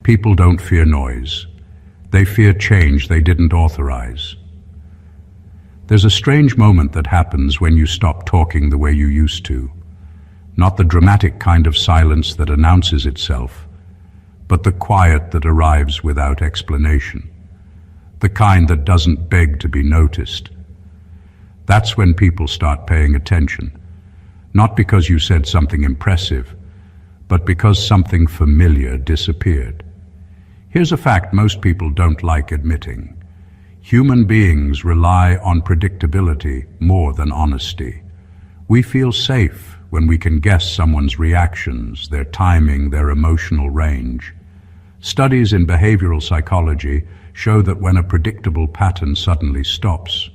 People don't fear noise. They fear change they didn't authorize. There's a strange moment that happens when you stop talking the way you used to. Not the dramatic kind of silence that announces itself, but the quiet that arrives without explanation. The kind that doesn't beg to be noticed. That's when people start paying attention. Not because you said something impressive, but because something familiar disappeared. Here's a fact most people don't like admitting. Human beings rely on predictability more than honesty. We feel safe when we can guess someone's reactions, their timing, their emotional range. Studies in behavioral psychology show that when a predictable pattern suddenly stops,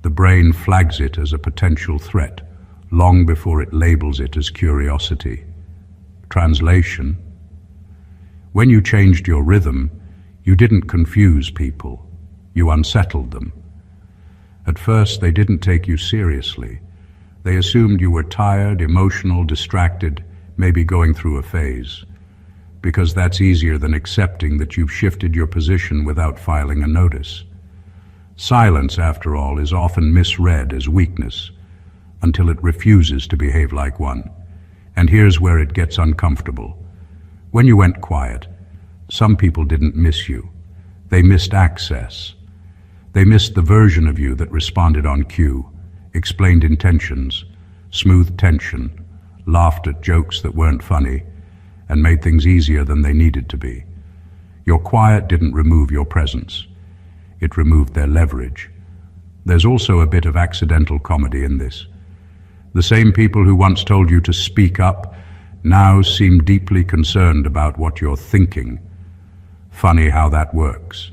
the brain flags it as a potential threat long before it labels it as curiosity. Translation: when you changed your rhythm, you didn't confuse people, you unsettled them. At first, they didn't take you seriously. They assumed you were tired, emotional, distracted, maybe going through a phase, because that's easier than accepting that you've shifted your position without filing a notice. Silence, after all, is often misread as weakness until it refuses to behave like one. And here's where it gets uncomfortable. When you went quiet, some people didn't miss you. They missed access. They missed the version of you that responded on cue, explained intentions, smoothed tension, laughed at jokes that weren't funny, and made things easier than they needed to be. Your quiet didn't remove your presence. It removed their leverage. There's also a bit of accidental comedy in this. The same people who once told you to speak up now seem deeply concerned about what you're thinking. Funny how that works.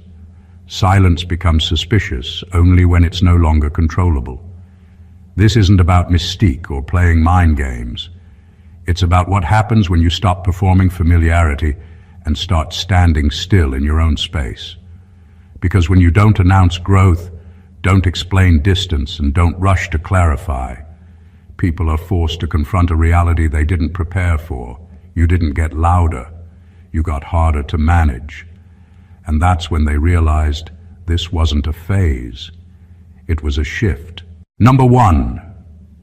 Silence becomes suspicious only when it's no longer controllable. This isn't about mystique or playing mind games. It's about what happens when you stop performing familiarity and start standing still in your own space. Because when you don't announce growth, don't explain distance, and don't rush to clarify, people are forced to confront a reality they didn't prepare for. You didn't get louder. You got harder to manage. And that's when they realized this wasn't a phase. It was a shift. Number one,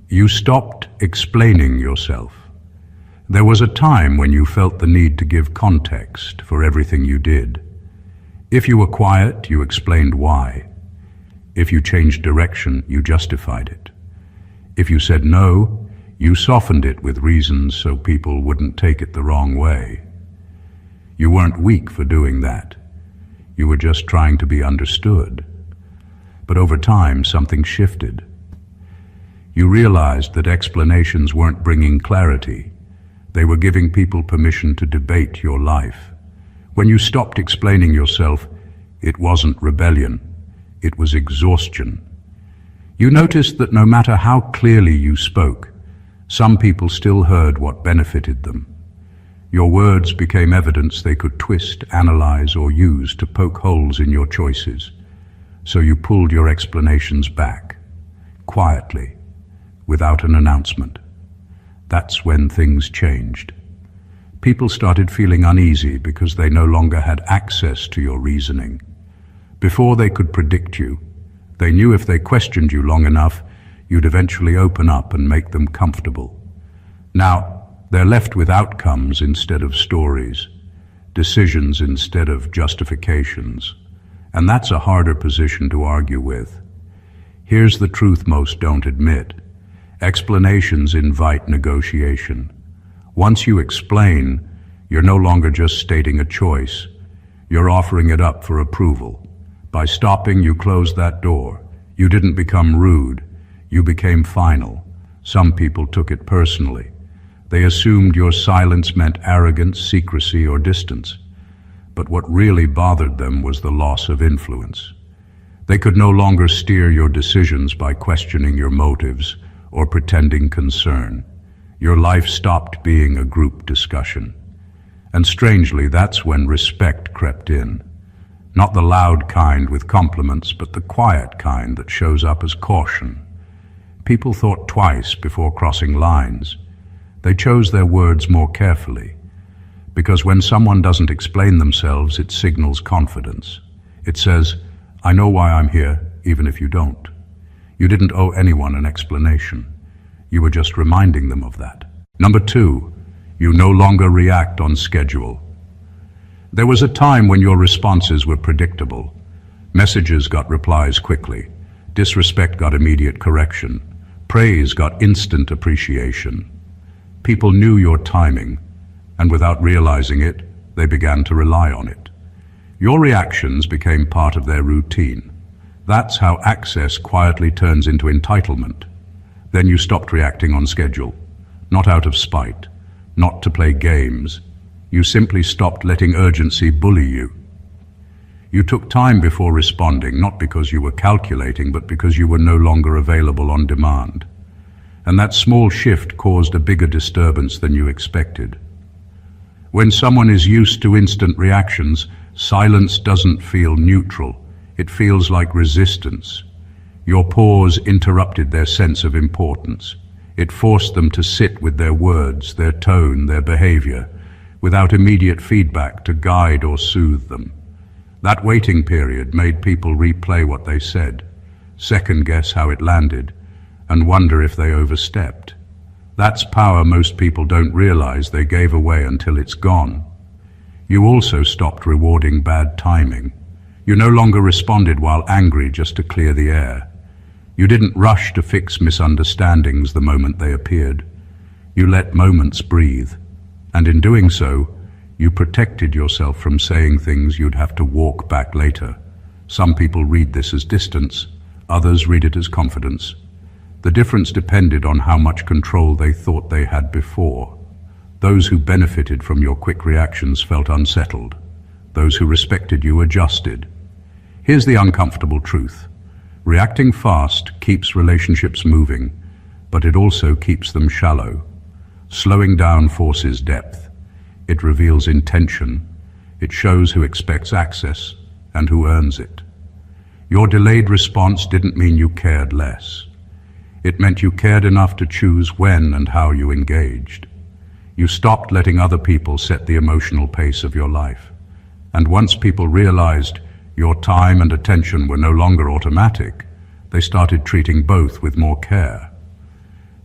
you stopped explaining yourself. There was a time when you felt the need to give context for everything you did. If you were quiet, you explained why. If you changed direction, you justified it. If you said no, you softened it with reasons so people wouldn't take it the wrong way. You weren't weak for doing that. You were just trying to be understood. But over time, something shifted. You realized that explanations weren't bringing clarity. They were giving people permission to debate your life. When you stopped explaining yourself, it wasn't rebellion. It was exhaustion. You noticed that no matter how clearly you spoke, some people still heard what benefited them. Your words became evidence they could twist, analyze, or use to poke holes in your choices. So you pulled your explanations back, quietly, without an announcement. That's when things changed. People started feeling uneasy because they no longer had access to your reasoning. Before they could predict you, they knew if they questioned you long enough, you'd eventually open up and make them comfortable. Now, they're left with outcomes instead of stories, decisions instead of justifications, and that's a harder position to argue with. Here's the truth most don't admit. Explanations invite negotiation. Once you explain, you're no longer just stating a choice. You're offering it up for approval. By stopping, you closed that door. You didn't become rude. You became final. Some people took it personally. They assumed your silence meant arrogance, secrecy, or distance. But what really bothered them was the loss of influence. They could no longer steer your decisions by questioning your motives or pretending concern. Your life stopped being a group discussion. And strangely, that's when respect crept in. Not the loud kind with compliments, but the quiet kind that shows up as caution. People thought twice before crossing lines. They chose their words more carefully. Because when someone doesn't explain themselves, it signals confidence. It says, I know why I'm here, even if you don't. You didn't owe anyone an explanation. You were just reminding them of that. Number 2, you no longer react on schedule. There was a time when your responses were predictable. Messages got replies quickly. Disrespect got immediate correction. Praise got instant appreciation. People knew your timing, and without realizing it, they began to rely on it. Your reactions became part of their routine. That's how access quietly turns into entitlement. Then you stopped reacting on schedule, not out of spite, not to play games. You simply stopped letting urgency bully you. You took time before responding, not because you were calculating, but because you were no longer available on demand. And that small shift caused a bigger disturbance than you expected. When someone is used to instant reactions, silence doesn't feel neutral. It feels like resistance. Your pause interrupted their sense of importance. It forced them to sit with their words, their tone, their behavior, without immediate feedback to guide or soothe them. That waiting period made people replay what they said, second-guess how it landed, and wonder if they overstepped. That's power most people don't realize they gave away until it's gone. You also stopped rewarding bad timing. You no longer responded while angry just to clear the air. You didn't rush to fix misunderstandings the moment they appeared. You let moments breathe, and in doing so, you protected yourself from saying things you'd have to walk back later. Some people read this as distance, others read it as confidence. The difference depended on how much control they thought they had before. Those who benefited from your quick reactions felt unsettled. Those who respected you adjusted. Here's the uncomfortable truth. Reacting fast keeps relationships moving, but it also keeps them shallow. Slowing down forces depth. It reveals intention. It shows who expects access and who earns it. Your delayed response didn't mean you cared less. It meant you cared enough to choose when and how you engaged. You stopped letting other people set the emotional pace of your life. And once people realized your time and attention were no longer automatic, they started treating both with more care.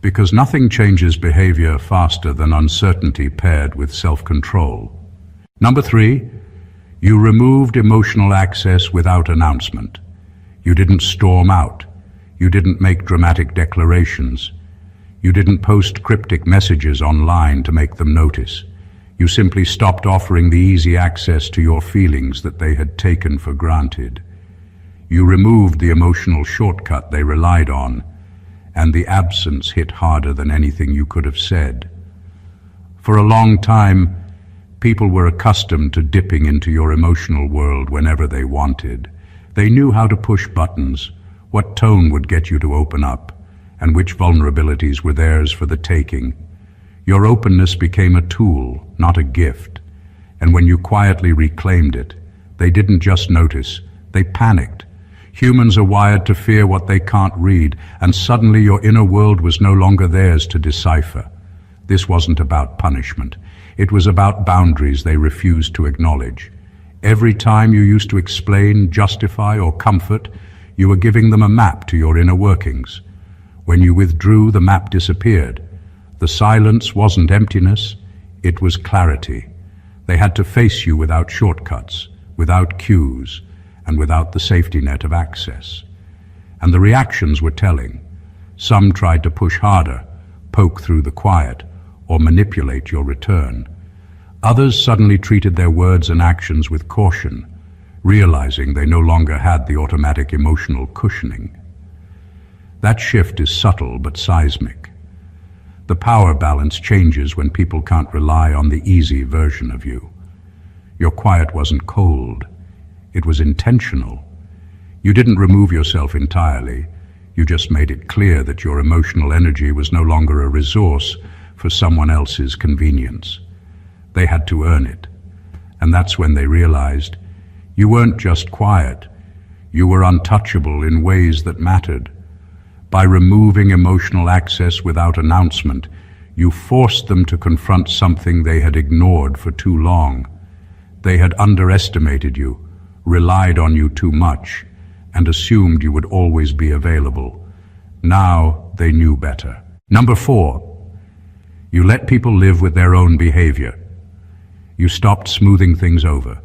Because nothing changes behavior faster than uncertainty paired with self-control. Number 3, you removed emotional access without announcement. You didn't storm out. You didn't make dramatic declarations. You didn't post cryptic messages online to make them notice. You simply stopped offering the easy access to your feelings that they had taken for granted. You removed the emotional shortcut they relied on, and the absence hit harder than anything you could have said. For a long time, people were accustomed to dipping into your emotional world whenever they wanted. They knew how to push buttons, what tone would get you to open up, and which vulnerabilities were theirs for the taking. Your openness became a tool, not a gift, and when you quietly reclaimed it, they didn't just notice, they panicked. Humans are wired to fear what they can't read, and suddenly your inner world was no longer theirs to decipher. This wasn't about punishment. It was about boundaries they refused to acknowledge. Every time you used to explain, justify, or comfort, you were giving them a map to your inner workings. When you withdrew, the map disappeared. The silence wasn't emptiness, it was clarity. They had to face you without shortcuts, without cues, and without the safety net of access. And the reactions were telling. Some tried to push harder, poke through the quiet, or manipulate your return. Others suddenly treated their words and actions with caution, realizing they no longer had the automatic emotional cushioning. That shift is subtle but seismic. The power balance changes when people can't rely on the easy version of you. Your quiet wasn't cold. It was intentional. You didn't remove yourself entirely. You just made it clear that your emotional energy was no longer a resource for someone else's convenience. They had to earn it. And that's when they realized you weren't just quiet. You were untouchable in ways that mattered. By removing emotional access without announcement, You forced them to confront something they had ignored for too long. They had underestimated you, relied on you too much, and assumed you would always be available. Now they knew better. Number 4, you let people live with their own behavior. You stopped smoothing things over.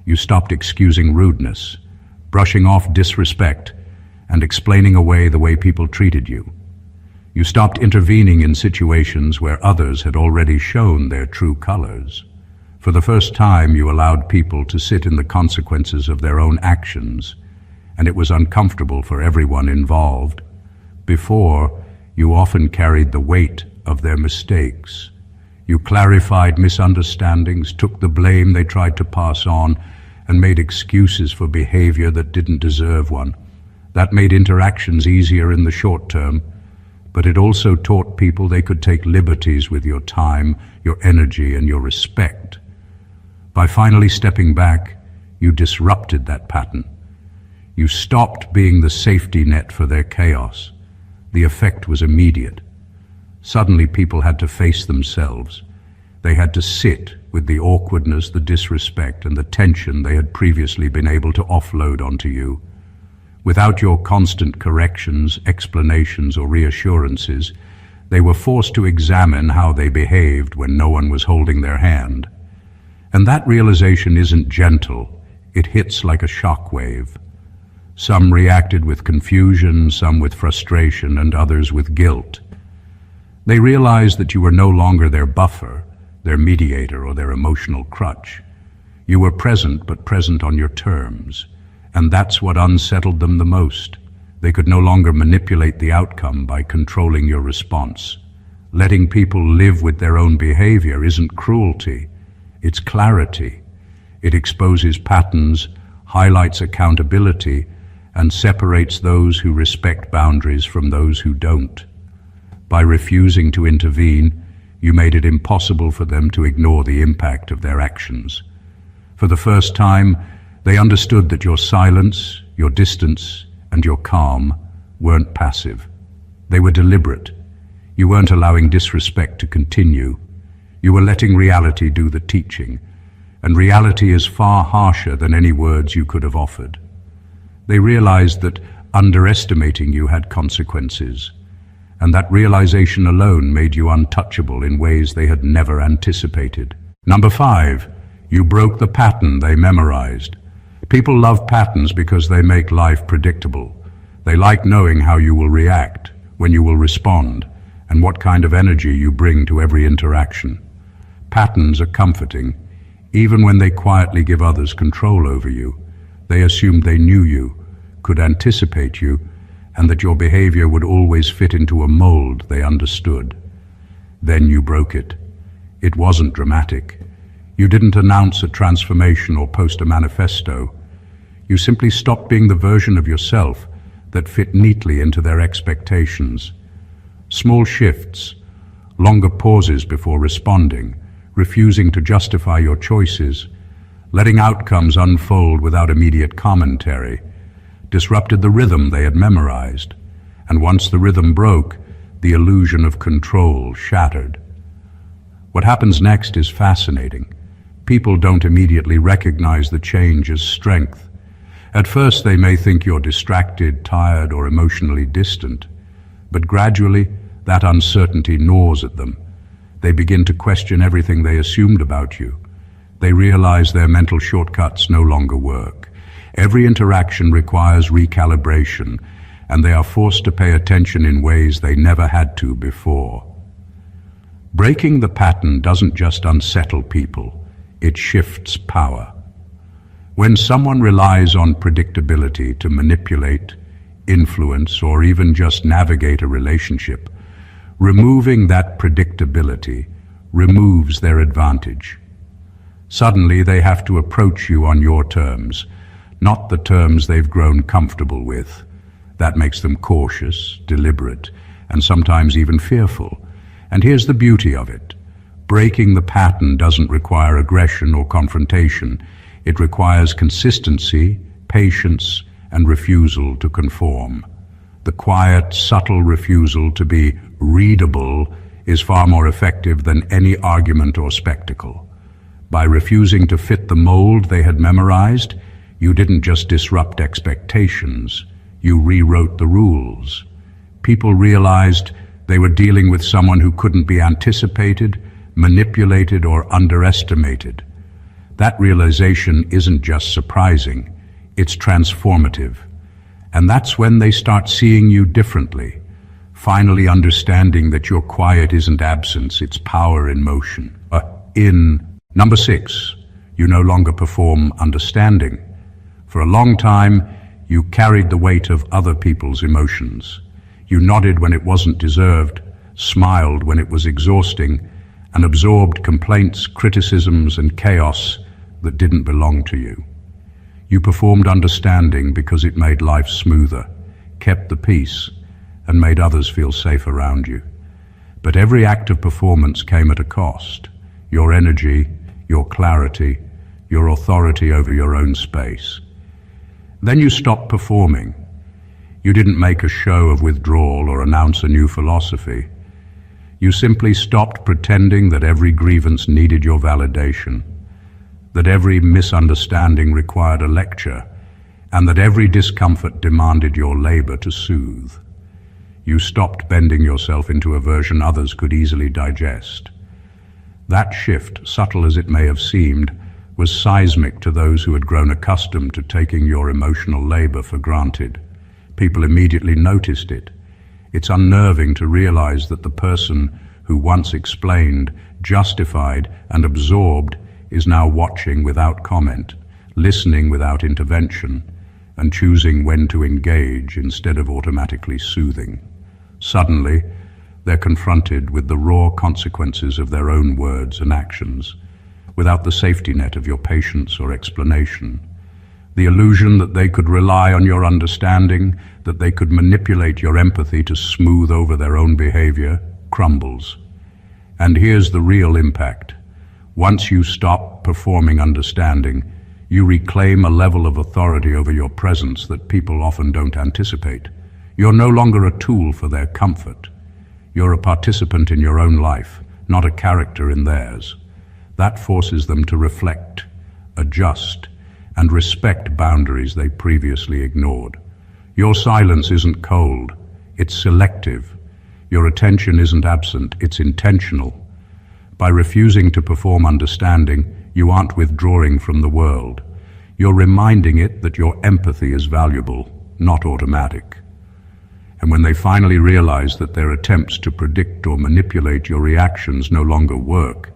You stopped excusing rudeness, brushing off disrespect, and explaining away the way people treated you. You stopped intervening in situations where others had already shown their true colors. For the first time, you allowed people to sit in the consequences of their own actions, and it was uncomfortable for everyone involved. Before, you often carried the weight of their mistakes. You clarified misunderstandings, took the blame they tried to pass on, and made excuses for behavior that didn't deserve one. That made interactions easier in the short term, but it also taught people they could take liberties with your time, your energy, and your respect. By finally stepping back, you disrupted that pattern. You stopped being the safety net for their chaos. The effect was immediate. Suddenly, people had to face themselves. They had to sit with the awkwardness, the disrespect, and the tension they had previously been able to offload onto you. Without your constant corrections, explanations, or reassurances, they were forced to examine how they behaved when no one was holding their hand. And that realization isn't gentle. It hits like a shock wave. Some reacted with confusion, some with frustration, and others with guilt. They realized that you were no longer their buffer, their mediator, or their emotional crutch. You were present, but present on your terms. And that's what unsettled them the most. They could no longer manipulate the outcome by controlling your response. Letting people live with their own behavior isn't cruelty, it's clarity. It exposes patterns, highlights accountability, and separates those who respect boundaries from those who don't. By refusing to intervene, you made it impossible for them to ignore the impact of their actions. For the first time, they understood that your silence, your distance, and your calm weren't passive. They were deliberate. You weren't allowing disrespect to continue. You were letting reality do the teaching, and reality is far harsher than any words you could have offered. They realized that underestimating you had consequences, and that realization alone made you untouchable in ways they had never anticipated. Number 5, you broke the pattern they memorized. People love patterns because they make life predictable. They like knowing how you will react, when you will respond, and what kind of energy you bring to every interaction. Patterns are comforting, even when they quietly give others control over you. They assumed they knew you, could anticipate you, and that your behavior would always fit into a mold they understood. Then you broke it. It wasn't dramatic. You didn't announce a transformation or post a manifesto. You simply stopped being the version of yourself that fit neatly into their expectations. Small shifts, longer pauses before responding, refusing to justify your choices, letting outcomes unfold without immediate commentary, disrupted the rhythm they had memorized. And once the rhythm broke, the illusion of control shattered. What happens next is fascinating. People don't immediately recognize the change as strength. At first, they may think you're distracted, tired, or emotionally distant. But gradually, that uncertainty gnaws at them. They begin to question everything they assumed about you. They realize their mental shortcuts no longer work. Every interaction requires recalibration, and they are forced to pay attention in ways they never had to before. Breaking the pattern doesn't just unsettle people, it shifts power. When someone relies on predictability to manipulate, influence, or even just navigate a relationship, removing that predictability removes their advantage. Suddenly, they have to approach you on your terms, not the terms they've grown comfortable with. That makes them cautious, deliberate, and sometimes even fearful. And here's the beauty of it. Breaking the pattern doesn't require aggression or confrontation. It requires consistency, patience, and refusal to conform. The quiet, subtle refusal to be readable is far more effective than any argument or spectacle. By refusing to fit the mold they had memorized, you didn't just disrupt expectations, you rewrote the rules. People realized they were dealing with someone who couldn't be anticipated, manipulated, or underestimated. That realization isn't just surprising, it's transformative. And that's when they start seeing you differently, finally understanding that your quiet isn't absence, it's power in motion. Number 6, you no longer perform understanding. For a long time, you carried the weight of other people's emotions. You nodded when it wasn't deserved, smiled when it was exhausting, and absorbed complaints, criticisms, and chaos that didn't belong to you. You performed understanding because it made life smoother, kept the peace, and made others feel safe around you. But every act of performance came at a cost. Your energy, your clarity, your authority over your own space. Then you stopped performing. You didn't make a show of withdrawal or announce a new philosophy. You simply stopped pretending that every grievance needed your validation, that every misunderstanding required a lecture, and that every discomfort demanded your labor to soothe. You stopped bending yourself into a version others could easily digest. That shift, subtle as it may have seemed, was seismic to those who had grown accustomed to taking your emotional labor for granted. People immediately noticed it. It's unnerving to realize that the person who once explained, justified, and absorbed is now watching without comment, listening without intervention, and choosing when to engage instead of automatically soothing. Suddenly, they're confronted with the raw consequences of their own words and actions, without the safety net of your patience or explanation. The illusion that they could rely on your understanding, that they could manipulate your empathy to smooth over their own behavior, crumbles. And here's the real impact. Once you stop performing understanding, you reclaim a level of authority over your presence that people often don't anticipate. You're no longer a tool for their comfort. You're a participant in your own life, not a character in theirs. That forces them to reflect, adjust, and respect boundaries they previously ignored. Your silence isn't cold, it's selective. Your attention isn't absent, it's intentional. By refusing to perform understanding, you aren't withdrawing from the world. You're reminding it that your empathy is valuable, not automatic. And when they finally realize that their attempts to predict or manipulate your reactions no longer work,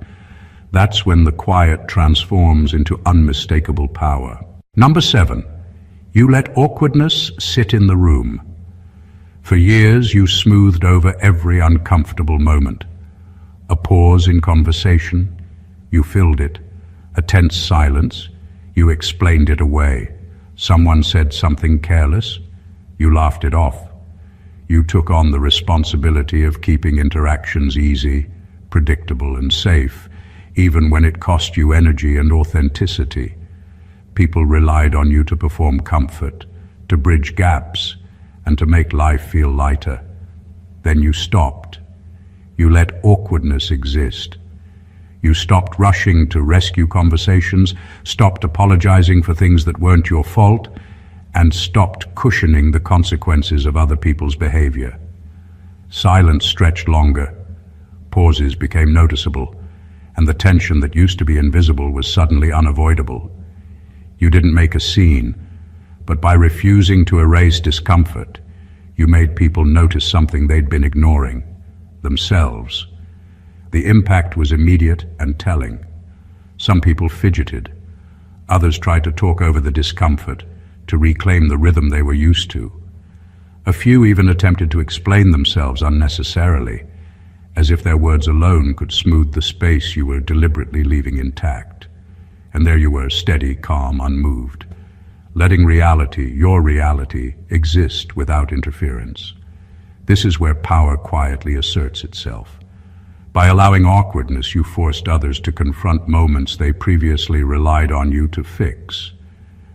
that's when the quiet transforms into unmistakable power. Number 7, you let awkwardness sit in the room. For years, you smoothed over every uncomfortable moment. A pause in conversation, you filled it. A tense silence, you explained it away. Someone said something careless, you laughed it off. You took on the responsibility of keeping interactions easy, predictable, and safe, even when it cost you energy and authenticity. People relied on you to perform comfort, to bridge gaps, and to make life feel lighter. Then you stopped. You let awkwardness exist. You stopped rushing to rescue conversations, stopped apologizing for things that weren't your fault, and stopped cushioning the consequences of other people's behavior. Silence stretched longer. Pauses became noticeable, and the tension that used to be invisible was suddenly unavoidable. You didn't make a scene, but by refusing to erase discomfort, you made people notice something they'd been ignoring, themselves. The impact was immediate and telling. Some people fidgeted. Others tried to talk over the discomfort, to reclaim the rhythm they were used to. A few even attempted to explain themselves unnecessarily, as if their words alone could smooth the space you were deliberately leaving intact. And there you were, steady, calm, unmoved, letting reality, your reality, exist without interference. This is where power quietly asserts itself. By allowing awkwardness, you forced others to confront moments they previously relied on you to fix.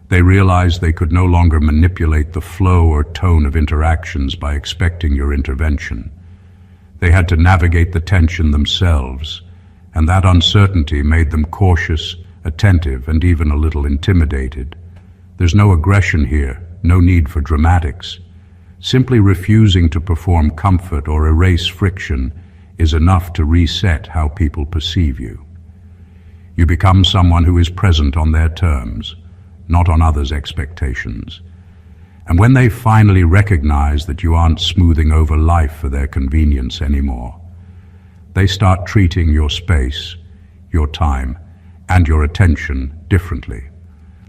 They realized they could no longer manipulate the flow or tone of interactions by expecting your intervention. They had to navigate the tension themselves, and that uncertainty made them cautious, attentive, and even a little intimidated. There's no aggression here, no need for dramatics. Simply refusing to perform comfort or erase friction is enough to reset how people perceive you. You become someone who is present on their terms, not on others' expectations. And when they finally recognize that you aren't smoothing over life for their convenience anymore, they start treating your space, your time, and your attention differently.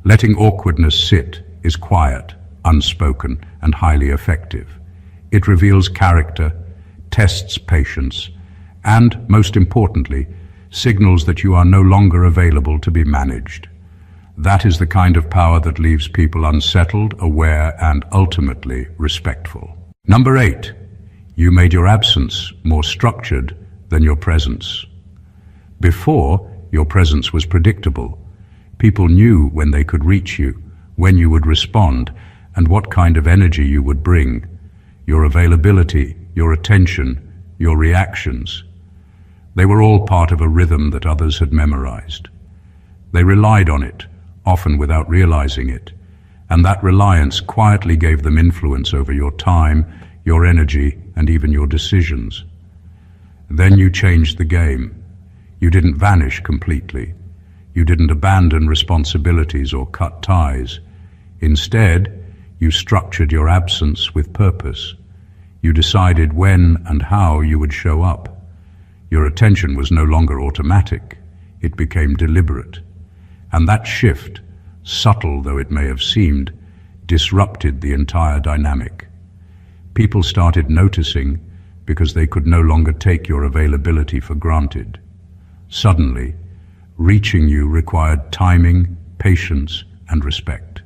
Letting awkwardness sit is quiet, unspoken, and highly effective. It reveals character, tests patience, and, most importantly, signals that you are no longer available to be managed. That is the kind of power that leaves people unsettled, aware, and ultimately respectful. Number 8, you made your absence more structured than your presence. Before, your presence was predictable. People knew when they could reach you, when you would respond, and what kind of energy you would bring. Your availability, your attention, your reactions. They were all part of a rhythm that others had memorized. They relied on it, often without realizing it, and that reliance quietly gave them influence over your time, your energy, and even your decisions. Then you changed the game. You didn't vanish completely. You didn't abandon responsibilities or cut ties. Instead, you structured your absence with purpose. You decided when and how you would show up. Your attention was no longer automatic. It became deliberate. And that shift, subtle though it may have seemed, disrupted the entire dynamic. People started noticing because they could no longer take your availability for granted. Suddenly, reaching you required timing, patience, and respect.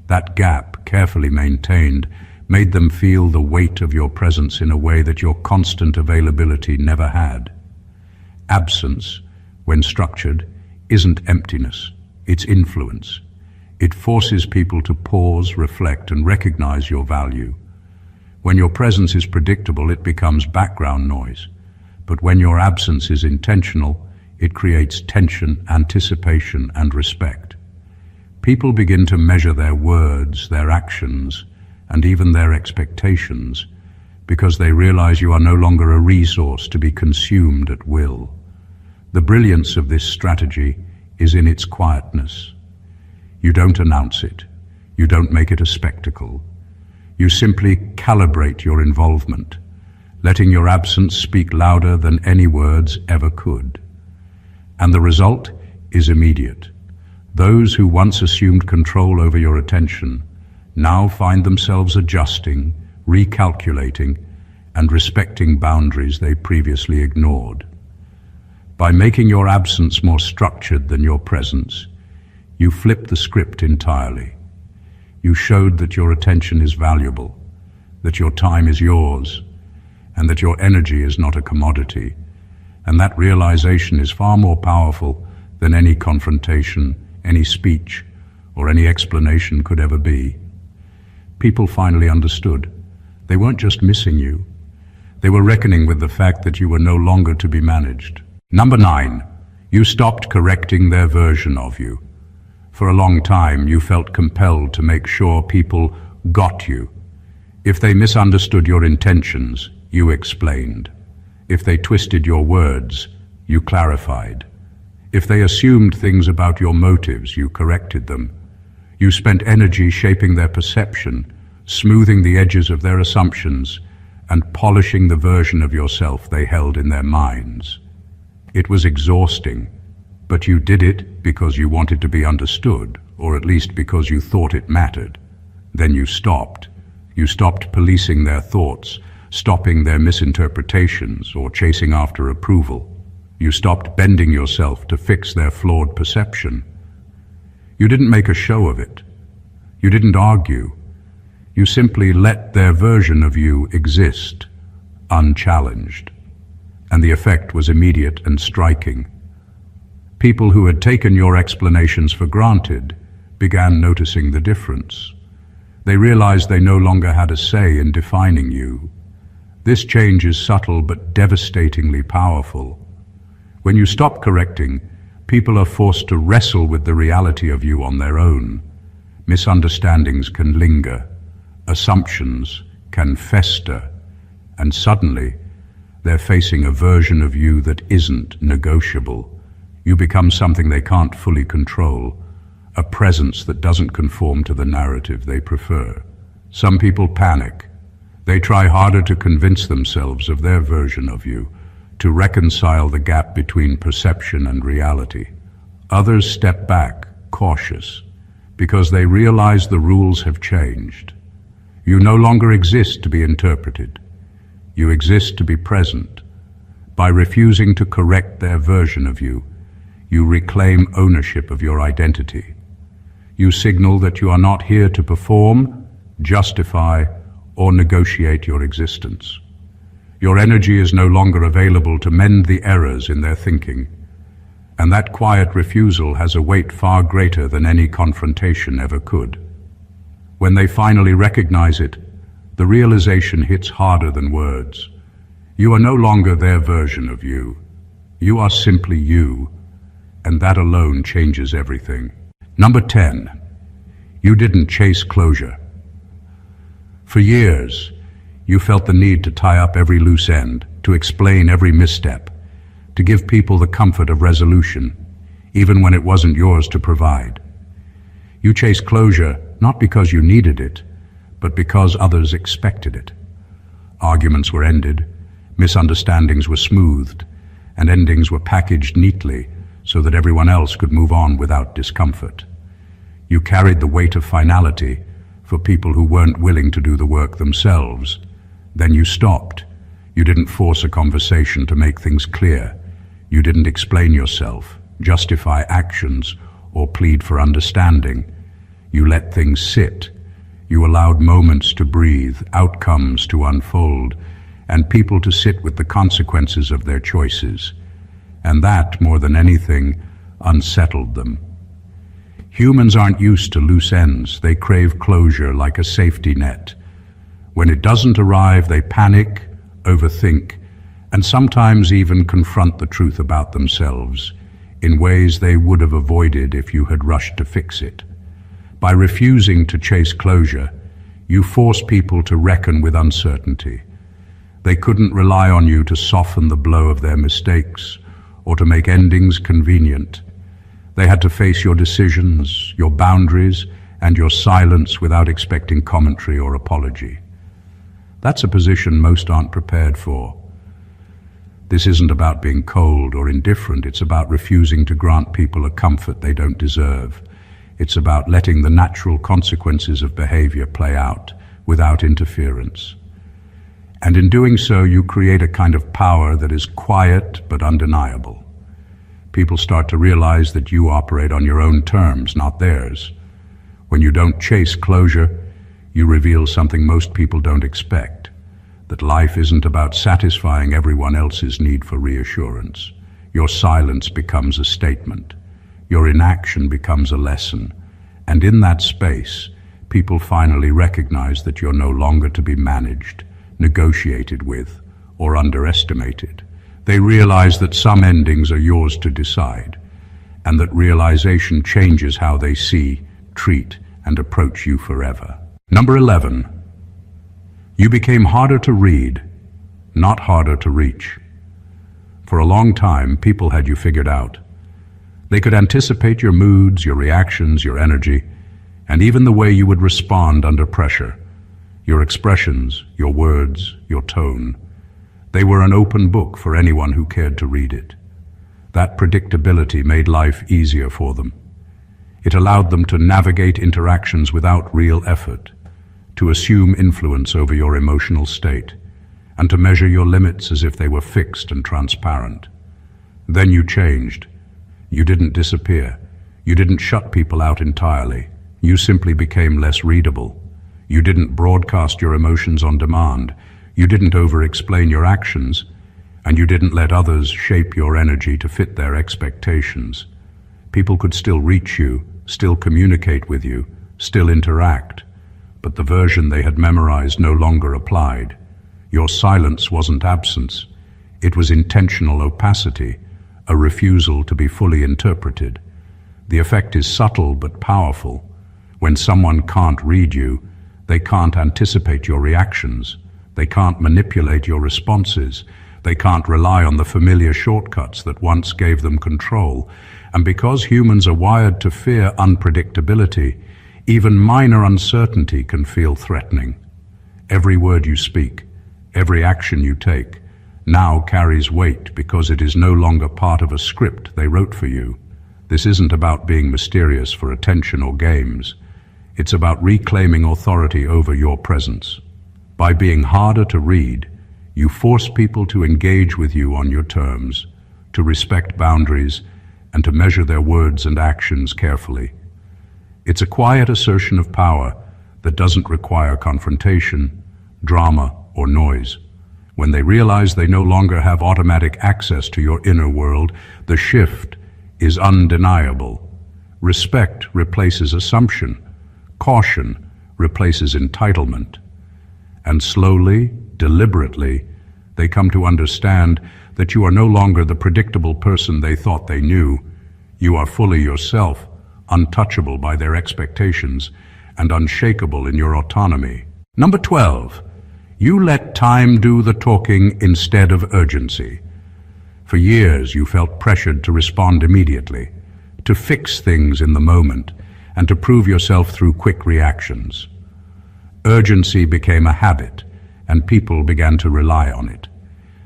That gap, carefully maintained, made them feel the weight of your presence in a way that your constant availability never had. Absence, when structured, isn't emptiness, it's influence. It forces people to pause, reflect, and recognize your value. When your presence is predictable, it becomes background noise. But when your absence is intentional, it creates tension, anticipation, and respect. People begin to measure their words, their actions, and even their expectations, because they realize you are no longer a resource to be consumed at will. The brilliance of this strategy is in its quietness. You don't announce it. You don't make it a spectacle. You simply calibrate your involvement, letting your absence speak louder than any words ever could. And the result is immediate. Those who once assumed control over your attention now find themselves adjusting, recalculating, and respecting boundaries they previously ignored. By making your absence more structured than your presence, you flipped the script entirely. You showed that your attention is valuable, that your time is yours, and that your energy is not a commodity. And that realization is far more powerful than any confrontation, any speech, or any explanation could ever be. People finally understood. They weren't just missing you. They were reckoning with the fact that you were no longer to be managed. Number 9, you stopped correcting their version of you. For a long time, you felt compelled to make sure people got you. If they misunderstood your intentions, you explained. If they twisted your words, you clarified. If they assumed things about your motives, you corrected them. You spent energy shaping their perception, smoothing the edges of their assumptions, and polishing the version of yourself they held in their minds. It was exhausting, but you did it because you wanted to be understood, or at least because you thought it mattered. Then you stopped. You stopped policing their thoughts, stopping their misinterpretations, or chasing after approval. You stopped bending yourself to fix their flawed perception. You didn't make a show of it. You didn't argue. You simply let their version of you exist, unchallenged. And the effect was immediate and striking. People who had taken your explanations for granted began noticing the difference. They realized they no longer had a say in defining you. This change is subtle but devastatingly powerful. When you stop correcting, people are forced to wrestle with the reality of you on their own. Misunderstandings can linger, assumptions can fester, and suddenly they're facing a version of you that isn't negotiable. You become something they can't fully control, a presence that doesn't conform to the narrative they prefer. Some people panic. They try harder to convince themselves of their version of you, to reconcile the gap between perception and reality. Others step back, cautious, because they realize the rules have changed. You no longer exist to be interpreted. You exist to be present. By refusing to correct their version of you, you reclaim ownership of your identity. You signal that you are not here to perform, justify, or negotiate your existence. Your energy is no longer available to mend the errors in their thinking, and that quiet refusal has a weight far greater than any confrontation ever could. When they finally recognize it, the realization hits harder than words. You are no longer their version of you. You are simply you, and that alone changes everything. Number 10. You didn't chase closure. For years, you felt the need to tie up every loose end, to explain every misstep, to give people the comfort of resolution, even when it wasn't yours to provide. You chased closure not because you needed it, but because others expected it. Arguments were ended, misunderstandings were smoothed, and endings were packaged neatly so that everyone else could move on without discomfort. You carried the weight of finality for people who weren't willing to do the work themselves. Then you stopped. You didn't force a conversation to make things clear. You didn't explain yourself, justify actions, or plead for understanding. You let things sit. You allowed moments to breathe, outcomes to unfold, and people to sit with the consequences of their choices. And that, more than anything, unsettled them. Humans aren't used to loose ends. They crave closure like a safety net. When it doesn't arrive, they panic, overthink, and sometimes even confront the truth about themselves in ways they would have avoided if you had rushed to fix it. By refusing to chase closure, you force people to reckon with uncertainty. They couldn't rely on you to soften the blow of their mistakes or to make endings convenient. They had to face your decisions, your boundaries, and your silence without expecting commentary or apology. That's a position most aren't prepared for. This isn't about being cold or indifferent. It's about refusing to grant people a comfort they don't deserve. It's about letting the natural consequences of behavior play out without interference. And in doing so, you create a kind of power that is quiet but undeniable. People start to realize that you operate on your own terms, not theirs. When you don't chase closure, you reveal something most people don't expect, that life isn't about satisfying everyone else's need for reassurance. Your silence becomes a statement. Your inaction becomes a lesson. And in that space, people finally recognize that you're no longer to be managed, negotiated with, or underestimated. They realize that some endings are yours to decide, and that realization changes how they see, treat, and approach you forever. Number 11. You became harder to read, not harder to reach. For a long time, people had you figured out. They could anticipate your moods, your reactions, your energy, and even the way you would respond under pressure. Your expressions, your words, your tone. They were an open book for anyone who cared to read it. That predictability made life easier for them. It allowed them to navigate interactions without real effort, to assume influence over your emotional state, and to measure your limits as if they were fixed and transparent. Then you changed. You didn't disappear. You didn't shut people out entirely. You simply became less readable. You didn't broadcast your emotions on demand. You didn't over-explain your actions, and you didn't let others shape your energy to fit their expectations. People could still reach you, still communicate with you, still interact, but the version they had memorized no longer applied. Your silence wasn't absence. It was intentional opacity, a refusal to be fully interpreted. The effect is subtle but powerful. When someone can't read you, they can't anticipate your reactions. They can't manipulate your responses. They can't rely on the familiar shortcuts that once gave them control. And because humans are wired to fear unpredictability, even minor uncertainty can feel threatening. Every word you speak, every action you take, now carries weight because it is no longer part of a script they wrote for you. This isn't about being mysterious for attention or games. It's about reclaiming authority over your presence. By being harder to read, you force people to engage with you on your terms, to respect boundaries, and to measure their words and actions carefully. It's a quiet assertion of power that doesn't require confrontation, drama, or noise. When they realize they no longer have automatic access to your inner world, the shift is undeniable. Respect replaces assumption. Caution replaces entitlement. And slowly, deliberately, they come to understand that you are no longer the predictable person they thought they knew. You are fully yourself, untouchable by their expectations, and unshakable in your autonomy. Number 12, you let time do the talking instead of urgency. For years, you felt pressured to respond immediately, to fix things in the moment, and to prove yourself through quick reactions. Urgency became a habit, and people began to rely on it.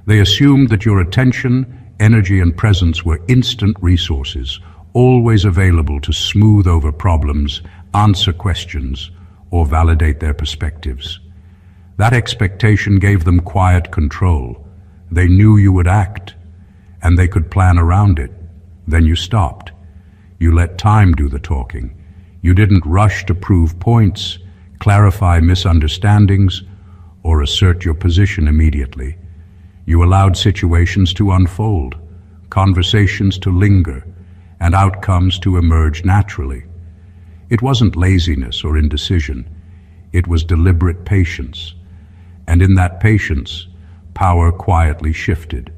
They assumed that your attention, energy, and presence were instant resources, always available to smooth over problems, answer questions, or validate their perspectives. That expectation gave them quiet control. They knew you would act, and they could plan around it. Then you stopped. You let time do the talking. You didn't rush to prove points, clarify misunderstandings, or assert your position immediately. You allowed situations to unfold, conversations to linger, and outcomes to emerge naturally. It wasn't laziness or indecision. It was deliberate patience. And in that patience, power quietly shifted.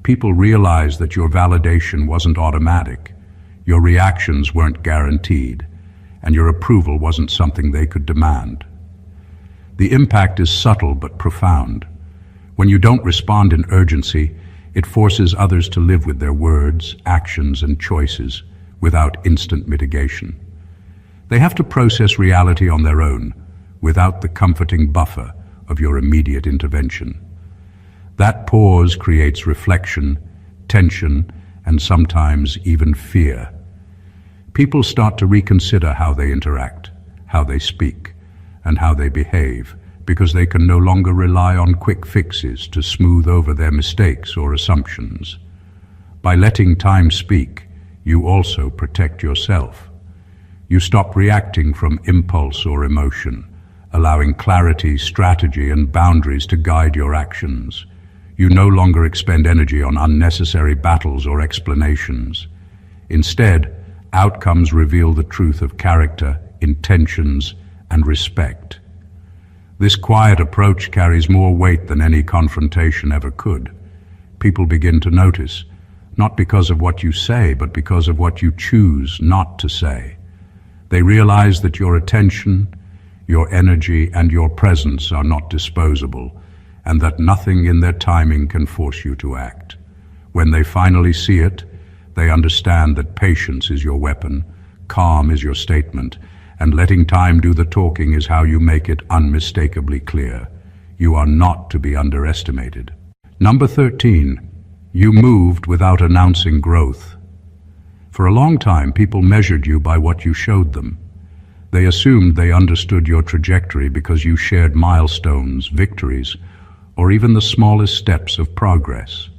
People realized that your validation wasn't automatic, your reactions weren't guaranteed, and your approval wasn't something they could demand. The impact is subtle but profound. When you don't respond in urgency, it forces others to live with their words, actions, and choices without instant mitigation. They have to process reality on their own, without the comforting buffer of your immediate intervention. That pause creates reflection, tension, and sometimes even fear. People start to reconsider how they interact, how they speak, and how they behave, because they can no longer rely on quick fixes to smooth over their mistakes or assumptions. By letting time speak, you also protect yourself. You stop reacting from impulse or emotion, allowing clarity, strategy, and boundaries to guide your actions. You no longer expend energy on unnecessary battles or explanations. Instead, outcomes reveal the truth of character, intentions, and respect. This quiet approach carries more weight than any confrontation ever could. People begin to notice, not because of what you say, but because of what you choose not to say. They realize that your attention, your energy, and your presence are not disposable, and that nothing in their timing can force you to act. When they finally see it, they understand that patience is your weapon, calm is your statement, and letting time do the talking is how you make it unmistakably clear. You are not to be underestimated. Number 13, you moved without announcing growth. For a long time, people measured you by what you showed them. They assumed they understood your trajectory because you shared milestones, victories, or even the smallest steps of progress.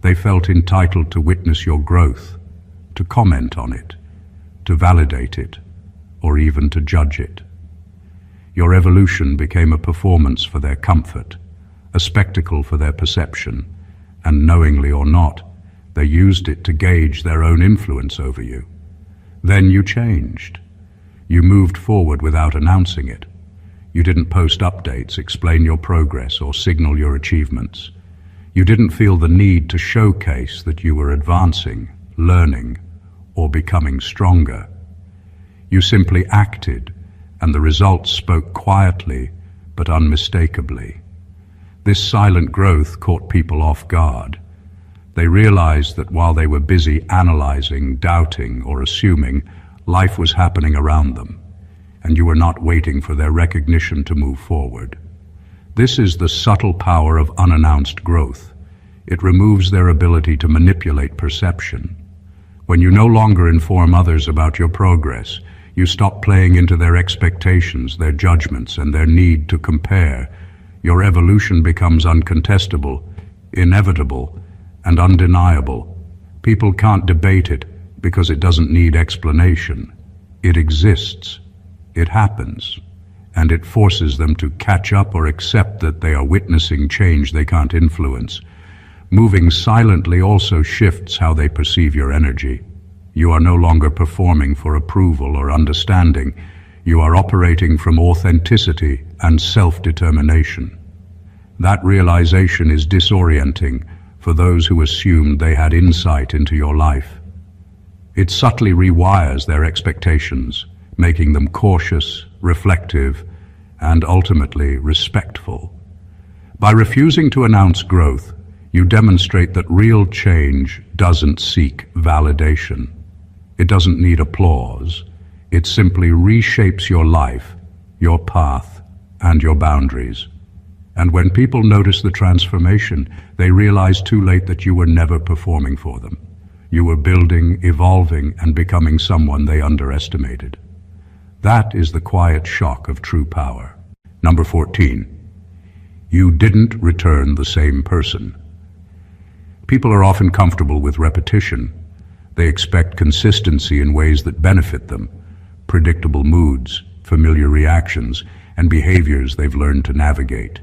They felt entitled to witness your growth, to comment on it, to validate it, or even to judge it. Your evolution became a performance for their comfort, a spectacle for their perception, and knowingly or not, they used it to gauge their own influence over you. Then you changed. You moved forward without announcing it. You didn't post updates, explain your progress, or signal your achievements. You didn't feel the need to showcase that you were advancing, learning, or becoming stronger. You simply acted, and the results spoke quietly but unmistakably. This silent growth caught people off guard. They realized that while they were busy analyzing, doubting, or assuming, life was happening around them, and you were not waiting for their recognition to move forward. This is the subtle power of unannounced growth. It removes their ability to manipulate perception. When you no longer inform others about your progress, you stop playing into their expectations, their judgments, and their need to compare. Your evolution becomes uncontestable, inevitable, and undeniable. People can't debate it because it doesn't need explanation. It exists, it happens, and it forces them to catch up or accept that they are witnessing change they can't influence. Moving silently also shifts how they perceive your energy. You are no longer performing for approval or understanding. You are operating from authenticity and self-determination. That realization is disorienting for those who assumed they had insight into your life. It subtly rewires their expectations, making them cautious, reflective, and ultimately respectful. By refusing to announce growth, you demonstrate that real change doesn't seek validation. It doesn't need applause. It simply reshapes your life, your path, and your boundaries. And when people notice the transformation, they realize too late that you were never performing for them. You were building, evolving, and becoming someone they underestimated. That is the quiet shock of true power. Number 14. You didn't return the same person. People are often comfortable with repetition. They expect consistency in ways that benefit them, predictable moods, familiar reactions, and behaviors they've learned to navigate.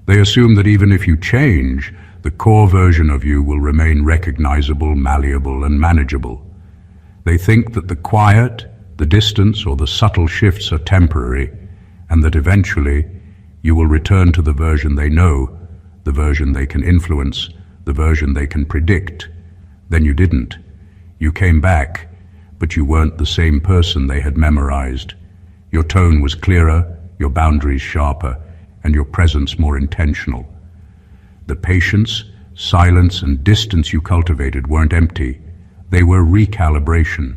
They assume that even if you change, the core version of you will remain recognizable, malleable, and manageable. They think that the quiet, the distance, or the subtle shifts are temporary, and that eventually you will return to the version they know, the version they can influence, the version they can predict. Then you didn't. You came back, but you weren't the same person they had memorized. Your tone was clearer, your boundaries sharper, and your presence more intentional. The patience, silence, and distance you cultivated weren't empty. They were recalibration.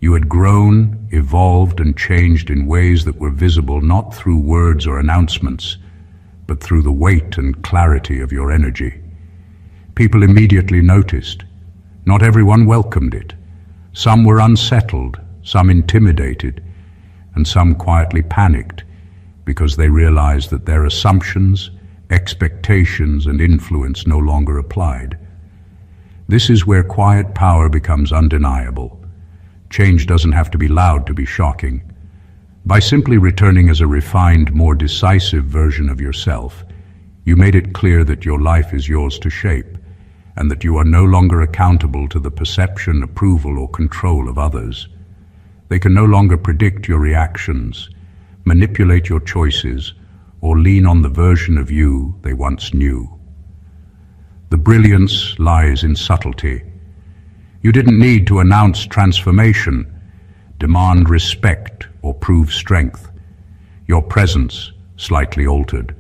You had grown, evolved, and changed in ways that were visible not through words or announcements, but through the weight and clarity of your energy. People immediately noticed. Not everyone welcomed it. Some were unsettled, some intimidated, and some quietly panicked because they realized that their assumptions, expectations, and influence no longer applied. This is where quiet power becomes undeniable. Change doesn't have to be loud to be shocking. By simply returning as a refined, more decisive version of yourself, you made it clear that your life is yours to shape, and that you are no longer accountable to the perception, approval, or control of others. They can no longer predict your reactions, manipulate your choices, or lean on the version of you they once knew. The brilliance lies in subtlety. You didn't need to announce transformation, demand respect, or prove strength. Your presence, slightly altered,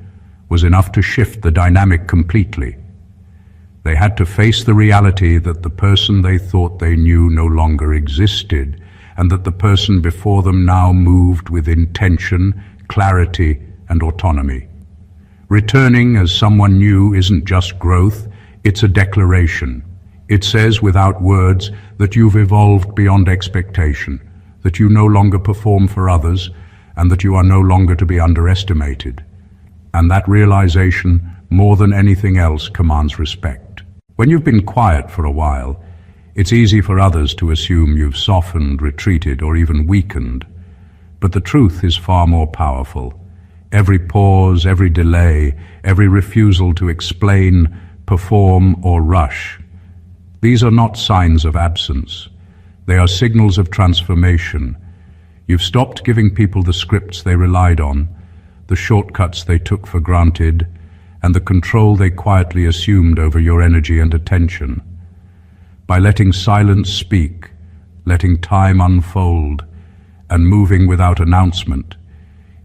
was enough to shift the dynamic completely. They had to face the reality that the person they thought they knew no longer existed, and that the person before them now moved with intention, clarity, and autonomy. Returning as someone new isn't just growth, it's a declaration. It says without words that you've evolved beyond expectation, that you no longer perform for others, and that you are no longer to be underestimated. And that realization, more than anything else, commands respect. When you've been quiet for a while, it's easy for others to assume you've softened, retreated, or even weakened. But the truth is far more powerful. Every pause, every delay, every refusal to explain, perform, or rush. These are not signs of absence. They are signals of transformation. You've stopped giving people the scripts they relied on, the shortcuts they took for granted, and the control they quietly assumed over your energy and attention. By letting silence speak, letting time unfold, and moving without announcement,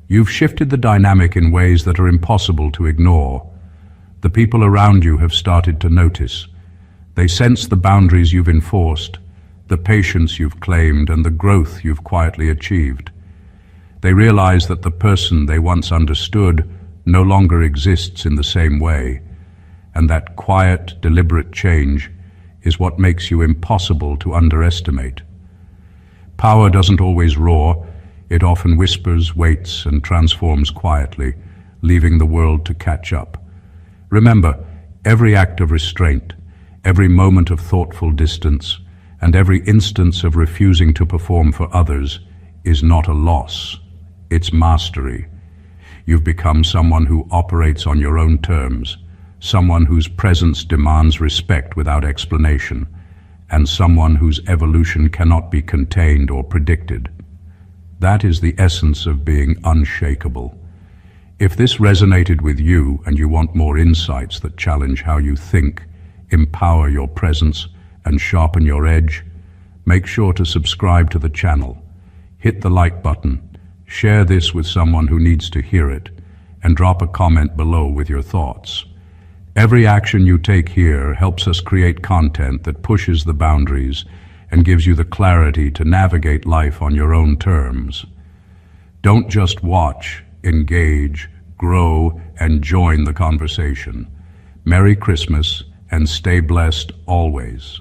you've shifted the dynamic in ways that are impossible to ignore. The people around you have started to notice. They sense the boundaries you've enforced, the patience you've claimed, and the growth you've quietly achieved. They realize that the person they once understood no longer exists in the same way, and that quiet, deliberate change is what makes you impossible to underestimate. Power doesn't always roar. It often whispers, waits, and transforms quietly, leaving the world to catch up. Remember, every act of restraint, every moment of thoughtful distance, and every instance of refusing to perform for others is not a loss. It's mastery. You've become someone who operates on your own terms, someone whose presence demands respect without explanation, and someone whose evolution cannot be contained or predicted. That is the essence of being unshakable. If this resonated with you and you want more insights that challenge how you think, empower your presence, and sharpen your edge, make sure to subscribe to the channel. Hit the like button, share this with someone who needs to hear it, and drop a comment below with your thoughts. Every action you take here helps us create content that pushes the boundaries and gives you the clarity to navigate life on your own terms. Don't just watch, engage, grow, and join the conversation. Merry Christmas, and stay blessed always.